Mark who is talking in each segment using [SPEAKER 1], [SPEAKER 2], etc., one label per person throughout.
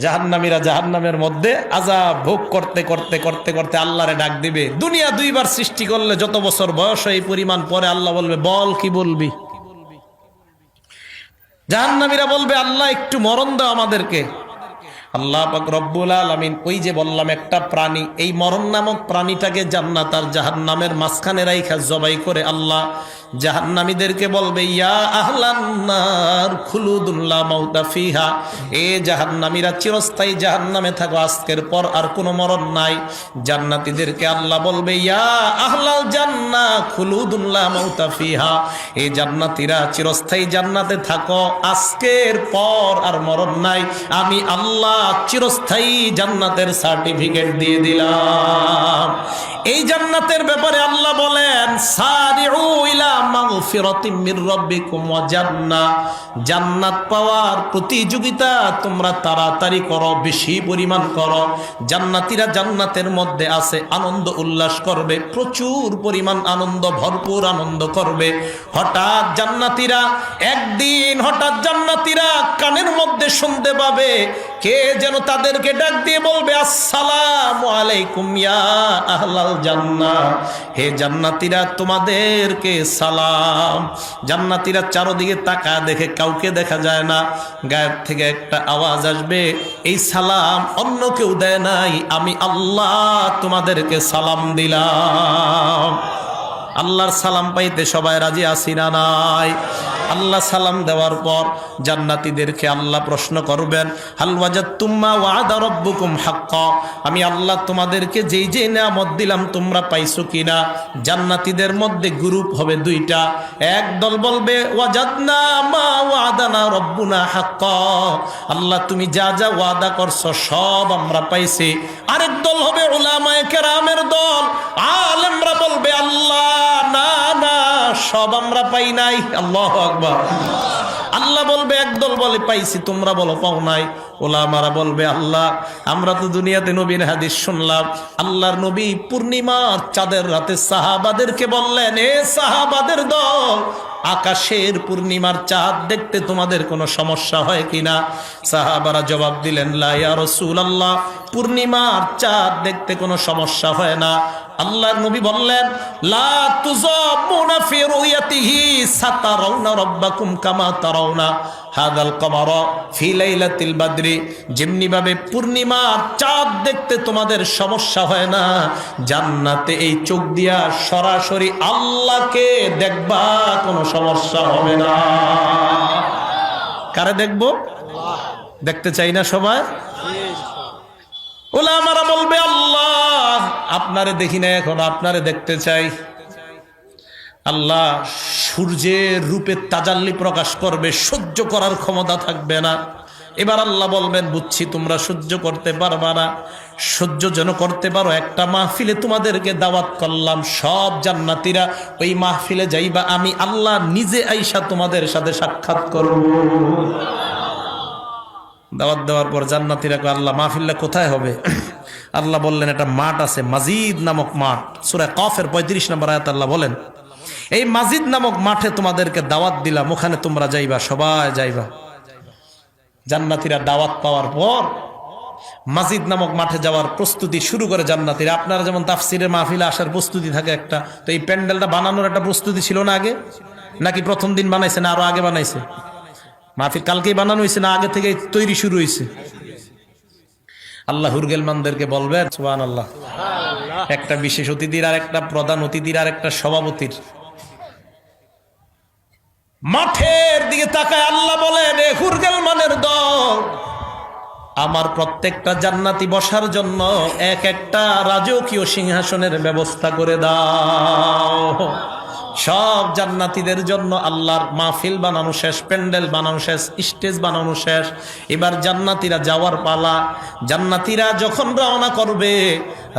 [SPEAKER 1] জাহান্নামীরা জাহান্নামের মধ্যে আযাব ভোগ করতে করতে করতে করতে আল্লাহরে ডাক দিবে। দুনিয়া দুইবার সৃষ্টি করলে যত বছর বয়স এই পরিমাণ পরে আল্লাহ বলবে, বল কি বলবি? জাহান্নামীরা বলবে, আল্লাহ একটু মরণ দাও আমাদেরকে। আল্লাহ পাক রব্বুল আলামিন ওই যে বললাম একটা প্রাণী, এই মরণ নামক প্রাণীটাকে জান্নাত আর জাহান্নামের মাঝখানে রাইখা জবাই করে আল্লাহ জাহান্নামীদেরকে বলবে, ইয়া আহলান নার খুলুদুন লা মাউতা ফিহা, এ জাহান্নামীরা চিরস্থায়ী জাহান্নামে থাকো, আজকের পর আর কোনো মরণ নাই। জান্নাতীদেরকে আল্লাহ বলবে, ইয়া আহলাল জান্নাহ খুলুদুন লা মাউতা ফিহা, এ জান্নাতীরা চিরস্থায়ী জান্নাতে থাকো, আজকের পর আর মরণ নাই। আমি আল্লাহ চিরস্থায়ী জান্নাতের সার্টিফিকেট দিয়ে দিলাম। এই জান্নাতের ব্যাপারে আল্লাহ বলেন, সারিউ ইলা মাগফিরাতিম মির রাব্বিকুম ওয়া জান্নাহ, জান্নাত পাওয়ার প্রতিযোগিতা তোমরা তাড়াতাড়ি করো, বেশি পরিমাণ করো। জান্নাতীরা জান্নাতের মধ্যে আছে, আনন্দ উল্লাস করবে, প্রচুর পরিমাণ আনন্দ, ভরপুর আনন্দ করবে। হঠাৎ জান্নাতীরা কানের মধ্যে শুনতে পাবে কে যেন তাদেরকে ডাক দিয়ে বলবে, আসসালামু আলাইকুম ইয়া আহলাল জান্নাহ, হে জান্নাতীরা তোমাদেরকে সালাম। জান্নাতীরা চারদিকে তাকায় দেখে কাউকে দেখা যায় না, গায়েব থেকে একটা আওয়াজ আসবে, এই সালাম অন্য কেউ দেয় নাই, আমি আল্লাহ তোমাদেরকে সালাম দিলাম। আল্লাহর সালাম পাইতে সবাই রাজি আছি না নাই? আল্লাহ সালাম দেওয়ার পর জান্নাতীদেরকে আল্লাহ প্রশ্ন করবেন, হাল ওয়াজাদতুম মা ওয়াদা রাব্বুকুম হাক্কা, আমি আল্লাহ তোমাদেরকে যেই যেই নিয়ামত দিলাম তোমরা পাইছো কিনা? জান্নাতীদের মধ্যে গ্রুপ হবে দুইটা, এক দল বলবে ওয়াজাদনা মা ওয়াদানা রাব্বুনা হাক্কা, আল্লাহ তুমি যা যা ওয়াদা করছো সব আমরা পাইছি। আরেক দল হবে উলামায়ে কেরামের দল, আলেমরা বলবে আল্লাহ না না সব আমরা পাই নাই। আল্লাহু আকবার। আল্লাহ বলবে, একদল বলে পাইছি, তোমরা বলো পাও নাই। ওলামারা বলবে, আল্লাহ আমরা তো দুনিয়াতে নবীর হাদিস শুনলাম, আল্লাহর নবী পূর্ণিমার চাঁদের রাতে সাহাবাদেরকে বললেন, এ সাহাবাদের দল, আকাশের পূর্ণিমার চাঁদ দেখতে তোমাদের কোনো সমস্যা হয় কিনা? সাহাবারা জবাব দিলেন, লা ইয়া রাসূলুল্লাহ, পূর্ণিমার চাঁদ দেখতে কোনো সমস্যা হয় না। আল্লাহর নবী বললেন, লা তুযামুনা ফি রুয়াতিহি সাতারাউনা রাব্বাকুম কামা তারাউনা হাদাল কমারা ফি লাইলাতিল বদরি, যেমনি ভাবে পূর্ণিমার চাঁদ দেখতে তোমাদের সমস্যা হয় না, জান্নাতে এই চোখ দিয়া সরাসরি আল্লাহকে দেখবা কোনো সমস্যা হবে না। কারে দেখবো? দেখতে চাই না সবাই? ওলামারা বলবে, আল্লাহ আপনারে দেখি না, এখন আপনারে দেখতে চাই। আল্লাহ সূর্যের রূপে তাজাল্লি প্রকাশ করবে, সহ্য করার ক্ষমতা থাকবে না। এবার আল্লাহ বলবেন, বুঝছি তোমরা সহ্য করতে পারবা না, সহ্য যেন করতে পারো একটা মাহফিলে তোমাদেরকে দাওয়াত করলাম, সব জান্নাতীরা ওই মাহফিলে যাইবা, আমি আল্লাহ নিজে আইসা তোমাদের সাথে সাক্ষাৎ করব। দাওয়াত দেওয়ার পর জান্নাতীরা কয়, আল্লাহ মাহফিলটা কোথায় হবে? আল্লাহ বললেন, একটা মাঠ আছে, মাজিদ নামক মাঠ, সূরা কফের 35 নম্বর আয়াত আল্লাহ বলেন, এই মাজিদ নামক মাঠে তোমাদেরকে দাওয়াত দিলাম, ওখানে তোমরা যাইবা, সবাই যাইবা। জান্নাতীরা দাওয়াত পাওয়ার পর মাজিদ নামক মাঠে যাওয়ার প্রস্তুতি শুরু করে জান্নাতীরা। আপনারা যেমন তাফসিরের মাহফিলে আসার প্রস্তুতি থাকে একটা, তো এই প্যান্ডেলটা বানানোর একটা প্রস্তুতি ছিল না আগে? নাকি প্রথম দিন বানাইছে, না আরো আগে বানাইছে? মাহফিল কালকেই বানানো হয়েছে না আগে থেকে তৈরি শুরু হয়েছে? আল্লাহ হুরগেলমানদেরকে বলবেন, সুবহানাল্লাহ, একটা বিশেষ অতিথির আর একটা প্রধান অতিথির আর একটা সভাপতির মাঠের দিকে তাকায় আল্লাহ বলেন, এ হুরগেলমানের দল, আমার প্রত্যেকটা জান্নাতি বসার জন্য এক একটা রাজকীয় সিংহাসনের ব্যবস্থা করে দাও। সব জান্নাতীদের জন্য আল্লাহর মাহফিল বানানো শেষ, প্যান্ডেল বানানো শেষ, স্টেজ বানানো শেষ। এবার জান্নাতীরা যাওয়ার পালা। জান্নাতীরা যখন রওনা করবে,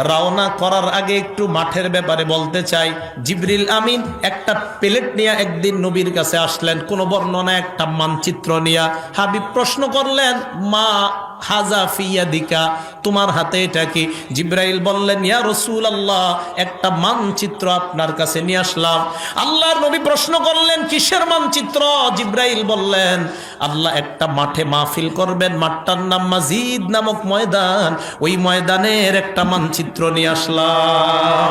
[SPEAKER 1] রওনা করার আগে একটু মাঠের ব্যাপারে বলতে চাই। জিবরিল আমিন একটা প্লেট নিয়ে একদিন নবীর কাছে আসলেন, কোন বর্ণনা একটা মানচিত্র নিয়ে। হাবিব প্রশ্ন করলেন, মা হাযা ফি ইয়াদিকা, তোমার হাতে এটা কি? জিবরাইল বললেন, ইয়া রাসূলুল্লাহ, একটা মানচিত্র আপনার কাছে নিয়ে আসলাম। আল্লাহর নবী প্রশ্ন করলেন, কিসের মানচিত্র? জিবরাইল বললেন, আল্লাহ একটা মাঠে মাহফিল করবেন, মাঠটার নাম মাজিদ নামক ময়দান, ওই ময়দানের একটা মানচিত্র নিয়ে আসলাম।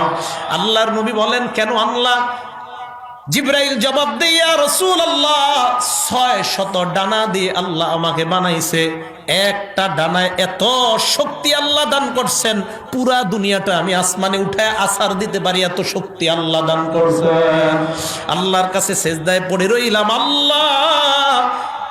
[SPEAKER 1] আল্লাহর নবী বলেন, কেন আনলা? জিবরাইল জবাব দেয়, ইয়া রাসূলুল্লাহ, 600 ডানা দিয়ে আল্লাহ আমাকে বানাইছে। একটা ডানায় এত শক্তি আল্লাহ দান করছেন, পুরা দুনিয়াটা আমি আসমানে উঠায় আছাড় দিতে পারি, এত শক্তি আল্লাহ দান করছেন। আল্লাহর কাছে সেজদায় পড়ে রইলাম, আল্লাহ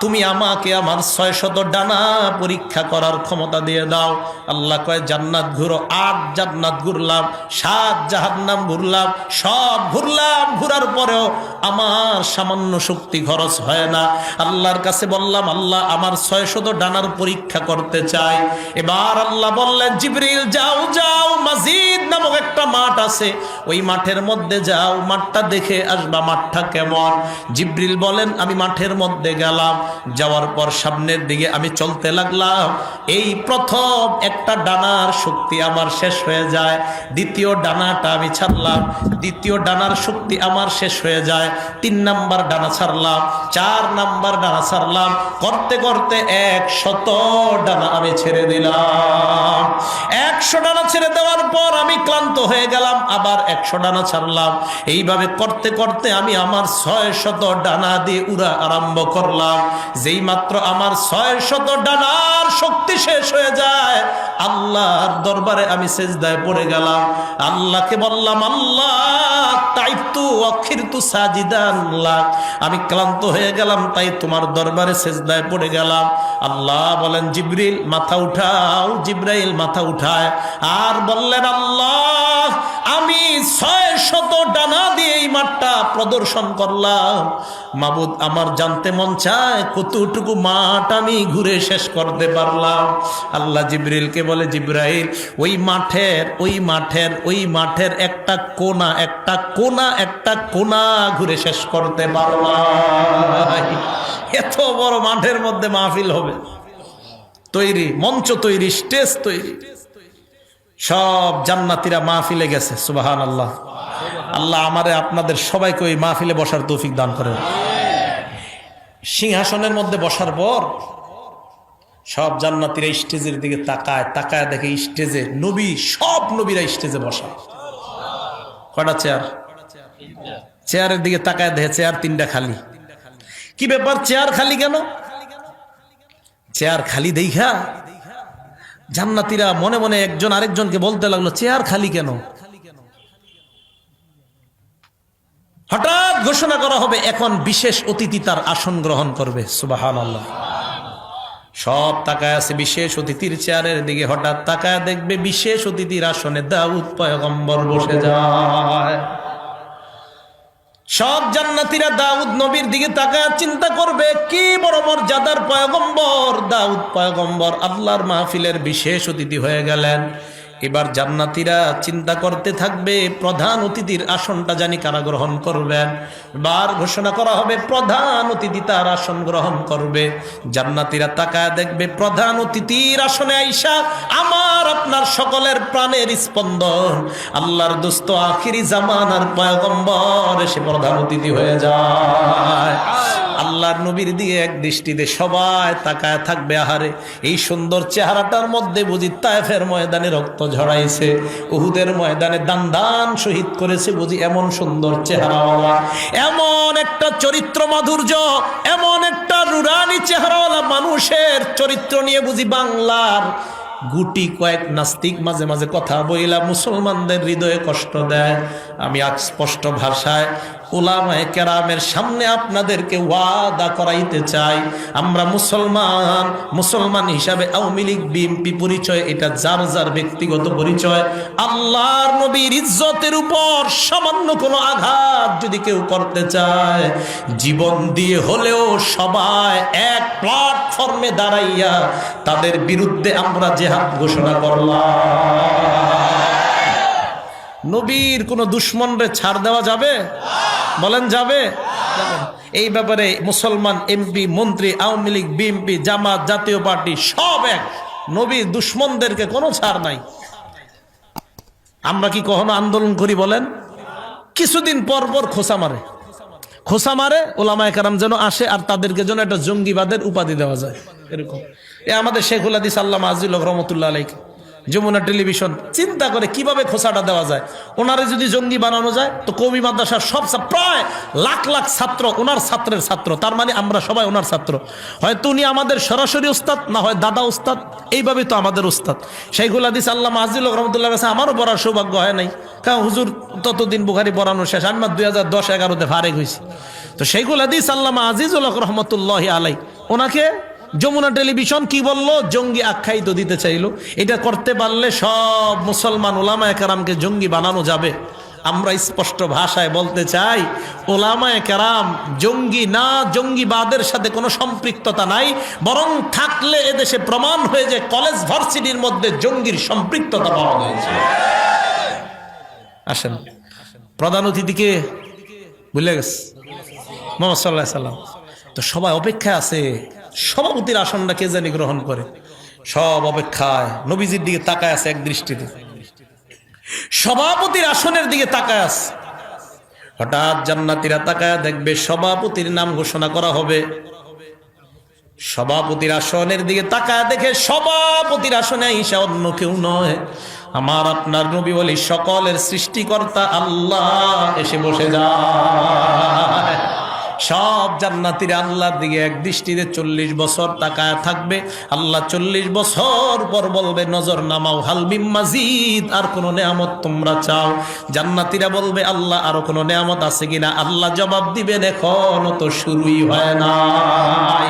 [SPEAKER 1] তুমি আমাকে আমার 600 ডানা পরীক্ষা করার ক্ষমতা দিয়ে দাও। আল্লাহ কয়, জান্নাত ঘুরো। 8 জান্নাত ঘুরলাম, 7 জাহান্নাম ঘুরলাম, সব ঘুরলাম, ঘুরার পরেও আমার সামান্য শক্তি খরচ হয় না। আল্লাহর কাছে বললাম, আল্লাহ আমার 600 ডানার পরীক্ষা করতে চাই। এবার আল্লাহ বললেন, জিবরিল যাও যাও, মাজিদ নামক একটা মাঠ আছে, ওই মাঠের মধ্যে যাও, মাঠটা দেখে আসবা, মাঠটা কেমন। জিবরিল বলেন, আমি মাঠের মধ্যে গেলাম। যাওয়ার পর সামনের দিকে আমি চলতে লাগলাম। এই প্রথম একটা ডানার শক্তি আমার শেষ হয়ে যায়, দ্বিতীয় ডানাটা আমি ছাড়লাম, দ্বিতীয় ডানার শক্তি আমার শেষ হয়ে যায়, 3 নাম্বার ডানা ছাড়লাম, 4 নাম্বার ডানা ছাড়লাম, করতে করতে 100 ডানা আমি ছেড়ে দিলাম। 100 ডানা ছেড়ে দেওয়ার পর আমি ক্লান্ত হয়ে গেলাম, আবার 100 ডানা ছাড়লাম। এইভাবে করতে করতে আমি আমার 600 ডানা দিয়ে উড়া আরম্ভ করলাম। যেই মাত্র আমার 600 ডানার শক্তি শেষ হয়ে যায়, আল্লাহর দরবারে আমি সেজদায় পড়ে গেলাম। আল্লাহকে বললাম, আল্লাহ তাইতু আখিরতু সাজিদান লাক, আমি ক্লান্ত হয়ে গেলাম, তাই তোমার দরবারে সেজদায় পড়ে গেলাম। আল্লাহ বলেন, জিবরিল মাথা উঠাও। জিবরাইল মাথা উঠায় আর বললেন, আল্লাহ আমি 600 ডানা দিয়ে এই মাঠটা প্রদর্শন করলাম। মাবুদ, আমার জানতে মন চায় কতটুকু মাঠ আমি ঘুরে শেষ করতে পারলাম। আল্লাহ জিবরিলকে বলে, জিবরাইল ওই মাঠের একটা কোনা ঘুরে শেষ করতে পারলাম। এত বড় মাঠের মধ্যে মাহফিল হবে, তৈরি, মঞ্চ তৈরি, স্টেজ তৈরি, সব জান্নাতীরা মাহফিলে গেছে। সুবহানাল্লাহ। আল্লাহ আমারে আপনাদের সবাইকে ওই মাহফিলে বসার তৌফিক দান করেন। সিংহাসনের মধ্যে বসার পর সব জান্নাতীরা স্টেজের দিকে তাকায়, তাকায় দেখে স্টেজে নবী, সব নবীরা স্টেজে বসা। কয়টা চেয়ার? চেয়ারের দিকে তাকায় দেখে চেয়ার 3টা খালি। কি ব্যাপার, চেয়ার খালি কেন? চেয়ার খালি দেখা জান্নাতীরা মনে মনে একজন আরেকজনকে বলতে লাগলো, চেয়ার খালি কেন? হঠাৎ ঘোষণা করা হবে, এখন বিশেষ অতিথি তার আসন গ্রহণ করবে। সুবহানাল্লাহ। সব তাকায় আছে বিশেষ অতিথির চেয়ারের দিকে। হঠাৎ তাকায় দেখবে বিশেষ অতিথির আসনে দাউদ পয়গম্বর বসে যায়। সব জান্নাতীরা দাউদ নবীর দিকে তাকায় চিন্তা করবে, কি বড় মর্যাদার পয়গম্বর, দাউদ পয়গম্বর আল্লাহর মাহফিলের বিশেষ অতিথি হয়ে গেলেন। এবার জান্নাতীরা চিন্তা করতে থাকবে, প্রধান অতিথির আসনটা জানি কারা গ্রহণ করবেন। বার ঘোষণা করা হবে, প্রধান অতিথি তার আসন গ্রহণ করবে। জান্নাতীরা তাকায় দেখবে প্রধান অতিথির আসনে আইসা আমার আপনার সকলের প্রাণের স্পন্দন, আল্লাহর দোস্ত আখিরি জামানার পয়গম্বর এসে প্রধান অতিথি হয়ে যায়। আল্লাহর নবীর দিকে এক দৃষ্টিতে সবাই তাকায় থাকবে। আহারে, এই সুন্দর চেহারাটার মধ্যে বুঝি তায়েফের ময়দানে রক্ত ঝরাইছে, উহুদের ময়দানে দান দান শহীদ করেছে বুঝি এমন সুন্দর চেহারাওয়ালা, এমন একটা চরিত্র মাধুর্য, এমন একটা নুরানি চেহারাওয়ালা মানুষের চরিত্র নিয়ে বুঝি বাংলার গুটি কয়েক নাস্তিক মাঝে মাঝে কথা বইলা মুসলমানদের হৃদয়ে কষ্ট দেয়। আমি আজ স্পষ্ট ভাষায় উলামায়ে কেরামের সামনে আপনাদেরকে ওয়াদা করাইতে চাই, আমরা মুসলমান হিসাবে আওয়ামী লীগ বিএনপি পরিচয় এটা যার যার ব্যক্তিগত পরিচয়। আল্লাহর নবীর ইজ্জতের উপর সামান্য কোনো আঘাত যদি কেউ করতে চায়, জীবন দিয়ে হলেও সবাই এক প্ল্যাটফর্মে দাঁড়াইয়া তাদের বিরুদ্ধে আমরা জিহাদ ঘোষণা করলাম। নবীর কোন দুশ্মনরে ছাড় দেওয়া যাবে? বলেন যাবে? এই ব্যাপারে মুসলমান এমপি, মন্ত্রী, আওয়ামী লীগ, বিএনপি, জামাত, জাতীয় পার্টি সব এক। নবী দুশ্মনদেরকে কোনো ছাড় নাই। আমরা কি কখনো আন্দোলন করি বলেন? কিছুদিন পর পর খোসা মারে ওলামায়ে কেরাম যেন আসে আর তাদেরকে যেন একটা জঙ্গিবাদের উপাধি দেওয়া যায়, এরকম। আমাদের শেখুল হাদিস আল্লামা আজিল হক রহমতুল্লাহ আলাইহি যমুনা টেলিভিশন চিন্তা করে কিভাবে খোসাটা দেওয়া যায়। ওনারে যদি জঙ্গি বানানো যায় তো কওমি মাদ্রাসার সব প্রায় লাখ লাখ ছাত্র ওনার ছাত্রের ছাত্র, তার মানে আমরা সবাই ওনার ছাত্র। হয়তো উনি আমাদের সরাসরি উস্তাদ, না হয় দাদা উস্তাদ, এইভাবে তো আমাদের উস্তাদ। শেখুল হাদিস আল্লামা আজিল হক রহমতুল্লাহ কাছে আমারও পড়ার সৌভাগ্য হয় নাই, কারণ হুজুর ততদিন বুখারী পড়ানো শেষ, আমি 2010-11-তে ফারেক হয়েছি। তো শেখুল হাদিস আল্লামা আজিজুল হক রহমতুল্লাহ আলাই ওনাকে যমুনা টেলিভিশন কি বললো? জঙ্গি আখ্যায়িত দিতে চাইলো। এটা করতে পারলে সব মুসলমান ওলামায়ে কেরামকে জঙ্গি বানানো যাবে। আমরা স্পষ্ট ভাষায় বলতে চাই, ওলামায়ে কেরাম জঙ্গি না, জঙ্গিবাদের সাথে কোনো সম্পৃক্ততা নাই, বরং থাকলে এদেশে প্রমাণ হয়ে যে কলেজ ভার্সিটির মধ্যে জঙ্গির সম্পৃক্ততা পাওয়া হয়েছে। আসেন, প্রধান অতিথিকে ভুলে গেছে মুহাম্মদ সাল্লাল্লাহু আলাইহি সাল্লাম। তো সবাই অপেক্ষায় আছে সভাপতির আসনটা কে জানি গ্রহণ করে, সব অপেক্ষায় নবীজির দিকে তাকায় আছে এক দৃষ্টিতে, সভাপতির আসনের দিকে তাকায় আছে। হঠাৎ জান্নাতীরা তাকায় দেখবে সভাপতির নাম ঘোষণা করা হবে। সভাপতির আসনের দিকে তাকায় দেখে সভাপতির আসনে আইসা অন্য কেউ নয়, আমার আপনার নবী বলি সকলের সৃষ্টিকর্তা আল্লাহ এসে বসে যায়। সব জান্নাতীরা আল্লাহর দিকে এক দৃষ্টিতে 40 বছর তাকায় থাকবে। আল্লাহ 40 বছর পর বলবে নজর নামাও, হাল মিন মাজিদ, আর কোন নেয়ামত তোমরা চাও? জান্নাতীরা বলবে আল্লাহ আরো কোন নেয়ামত আছে কিনা? আল্লাহ জবাব দিবেন এখনো তো শুরুই হয় নাই।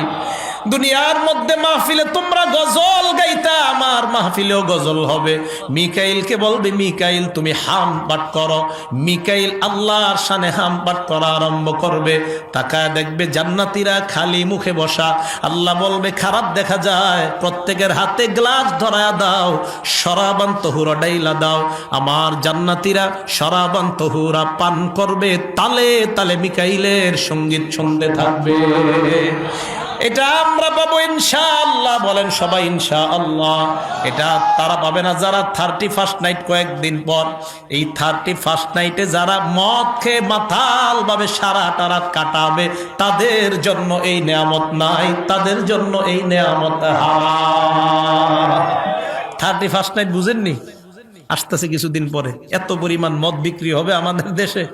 [SPEAKER 1] দুনিয়ার মধ্যে মাহফিলে তোমরা গজল গাইতা, আমার মাহফিলেও গজল হবে। মিকাইলকে বলবে মিকাইল তুমি হাম পাঠ করো। মিকাইল আল্লাহর শানে হাম পাঠ করা আরম্ভ করবে। তাকায় দেখবে জান্নাতীরা খালি মুখে বসা। আল্লাহ বলবে খারাপ দেখা যায়, প্রত্যেকের হাতে গ্লাস ধরায়া দাও, শরাবান তহুরা ডাইলা দাও। আমার জান্নাতীরা শরাবান তহুরা পান করবে, তালে তালে মিকাইলের সঙ্গীত শুনতে থাকবে। এটা আমরা পাবো ইনশাআল্লাহ, বলেন সবাই ইনশাআল্লাহ। এটা তারা পাবে না যারা 31st নাইট, কয়েকদিন পর এই 31st নাইটে যারা মদ খেয়ে মাতাল ভাবে সারাটা রাত কাটাবে, তাদের জন্য এই নেয়ামত নাই, তাদের জন্য এই নেয়ামত হারাম। 31st নাইট বুঝেননি? আসতেছে কিছুদিন পরে। এত পরিমাণ মদ বিক্রি হবে আমাদের দেশে,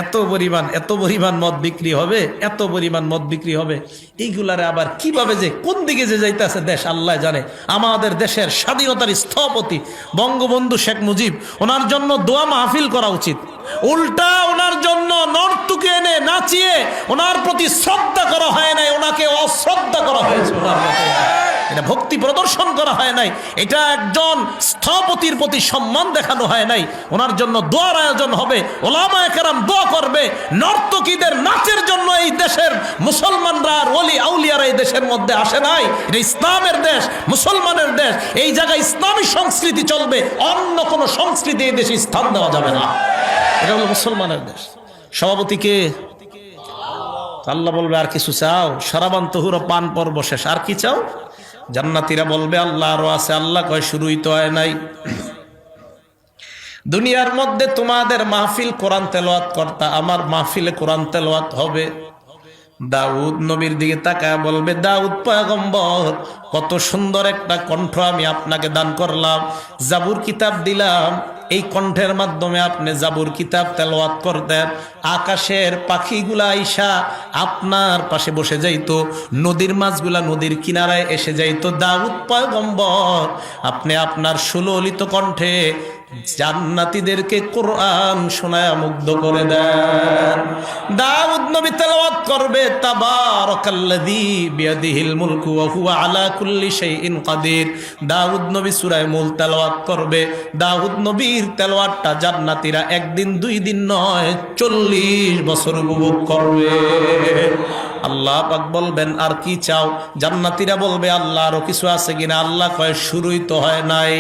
[SPEAKER 1] এত পরিমাণ মদ বিক্রি হবে, এত পরিমাণ মদ বিক্রি হবে। এইগুলারে আবার কিভাবে যে কোন দিকে যে যাইতেছে দেশ আল্লাহ জানে। আমাদের দেশের স্বাধীনতার স্থপতি বঙ্গবন্ধু শেখ মুজিব, ওনার জন্য দোয়া মাহফিল করা উচিত। উল্টা ওনার জন্য নর্তকী এনে নাচিয়ে ওনার প্রতি শ্রদ্ধা করা হয় নাই, ওনাকে অশ্রদ্ধা করা হয়েছে। এটা ভক্তি প্রদর্শন করা হয় নাই, এটা একজন স্থপতির প্রতি সম্মান দেখানো হয় নাই। ওনার জন্য দোয়ার আয়োজন হবে, ওলামায়ে কেরাম দোয়া করবে। নর্তকীদের নাচের জন্য এই দেশের মুসলমানরা আর ওলি আউলিয়ারা এই দেশের মধ্যে আসে নাই। এটা ইসলামের দেশ, মুসলমানের দেশ। এই জায়গায় ইসলামী সংস্কৃতি চলবে, অন্য কোনো সংস্কৃতি এই দেশে স্থান দেওয়া যাবে না। এটা হলো মুসলমানের দেশ। সভাপতিকে আল্লাহ বলবে আর কিছু চাও? শরাবান তহুরা পান পর্ব শেষ, আর কি চাও? জান্নাতীরা বলবে আল্লাহ আরো আছে। আল্লাহ কয় শুরুই তো হয় নাই। দুনিয়ার মধ্যে তোমাদের মাহফিল কোরআন তেলাওয়াত করতা, আমার মাহফিলে কোরআন তেলাওয়াত হবে। দাউদ নবীর দিকে তাকায় বলবে দাউদ পয়গম্বর, কত সুন্দর একটা কণ্ঠ আমি আপনাকে দান করলাম, জাবুর কিতাব দিলাম, এই কণ্ঠের মাধ্যমে আপনি জাবুর কিতাব তেলাওয়াত করতেন। আকাশের পাখিগুলা আইসা আপনার পাশে বসে যাইতো, নদীর মাছগুলা নদীর কিনারায় এসে যাইতো। দাউদ পয়গম্বর, আপনি আপনার সুললিত কণ্ঠে জান্নাতীদেরকে কোরআন শোনায়া মুগ্ধ করে দেন। দাউদ নবী তেলাওয়াত করবে তাবারাকাল্লাযী বিয়াদিহিল মুলকু ওয়া হুয়া আলা কুল্লি শাইইন কাদির। দাউদ নবী সূরা মুলক তেলাওয়াত করবে। দাউদ নবীর তেলাওয়াতটা জান্নাতীরা একদিন দুই দিন নয় 40 বছর উপভোগ করবে। আল্লাহ পাক বলবেন আর কি চাও? জান্নাতীরা বলবে আল্লাহ আরো কিছু আছে কিনা? আল্লাহ কয় শুরুই তো হয় নাই।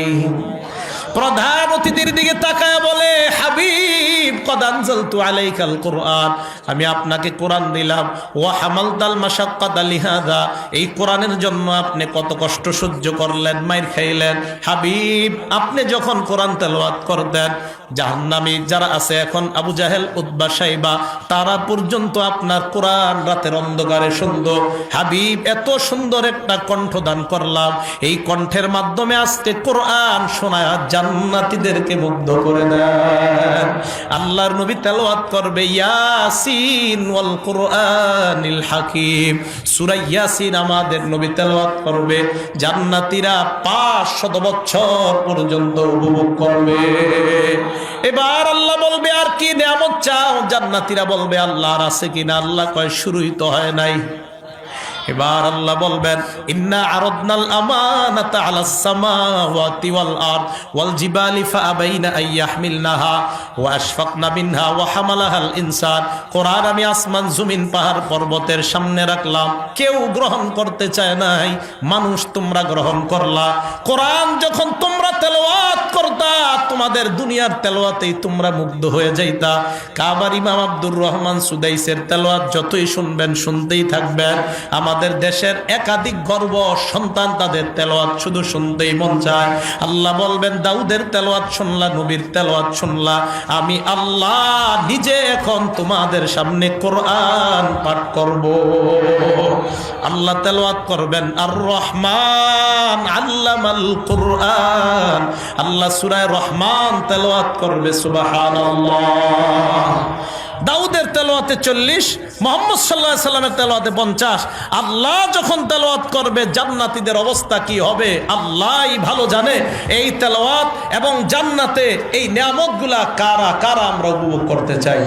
[SPEAKER 1] প্রধান অতিথির দিকে তাকায় বলে হাবিব হাবিব কদ আনজালতু আলাইকাল কুরআন, আমি আপনাকে কোরআন দিলাম। ওয়া হামালতাল মাশাক্কাতা লিহাযা, এই কোরআনের জন্য আপনি কত কষ্ট সহ্য করলেন, মাইর খাইলেন। হাবিব আপনি যখন কোরআন তেলাওয়াত করতেন, জাহান্নামী যারা আছে এখন, আবু জাহেল, উতবা, শাইবা, তারা পর্যন্ত আপনার কোরআন রাতের অন্ধকারে শুনতো। হাবিব এত সুন্দর একটা কণ্ঠ দান করলাম, এই কণ্ঠের মাধ্যমে আজকে কোরআন শোনায় জান্নাতীদেরকে মুগ্ধ করে দেন। আল্লাহর নবী তেলাওয়াত করবে ইয়াসিন ওয়াল কুরআনিল হাকিম, সূরা ইয়াসিন আমাদের নবী তেলাওয়াত করবে, জান্নাতীরা 500 বছর পর্যন্ত উপভোগ করবে। এবার আল্লাহ বলবে আর কি নিয়ামত চাও? জান্নাতীরা বলবে আল্লাহর আছে কিনা? আল্লাহ কয় শুরুই তো হয় নাই। এবার আল্লাহ বলবেন ইন্না আরাদনাল আমানাতা আলাস সামাওয়াতি ওয়াল আরদ ওয়াল জিবালি ফাআবাইনা আন ইয়াহমিলনাহা ওয়া আশফাকনা মিনহা ওয়া হামালাহাল ইনসান। কোরআন আমি আসমান জমিন পাহাড় পর্বতের সামনে রাখলাম, কেউ গ্রহণ করতে চায় নাই, মানুষ তোমরা গ্রহণ করলা। কোরআন যখন তোমরা তেলাওয়াত করতা, তোমাদের দুনিয়ার তেলাওয়াতেই তোমরা মুগ্ধ হয়ে যাইতা। কাবার ইমাম আব্দুর রহমান সুদাইসের তেলাওয়াত যতই শুনবেন শুনতেই থাকবেন। আমাদের দেশের একাধিক গর্ব সন্তান, তাদের তেলাওয়াত শুধু শুনতেই মন চায়। আল্লাহ বলবেন দাউদের তেলাওয়াত শুনলা, নবীর তেলাওয়াত শুনলা, আমি আল্লাহ নিজে এখন তোমাদের সামনে কোরআন পাঠ করব। আল্লাহ তেলাওয়াত করবেন আর রহমান আল্লামাল কুরআন, আল্লাহ সূরা রহমান তেলাওয়াত করবে, সুবহানাল্লাহ। দাউদের তেলাওয়াতে 40, মুহাম্মদ সাল্লাল্লাহু আলাইহি সাল্লামের তেলাওয়াতে 50। আল্লাহ যখন তেলাওয়াত করবে জান্নাতীদের অবস্থা কি হবে আল্লাহই ভালো জানে। এই তেলাওয়াত এবং জান্নাতে এই নিয়ামতগুলা কারা কারা আমরা উপভোগ করতে চাই?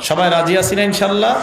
[SPEAKER 1] সবাই রাজি আছি না ইনশাআল্লাহ?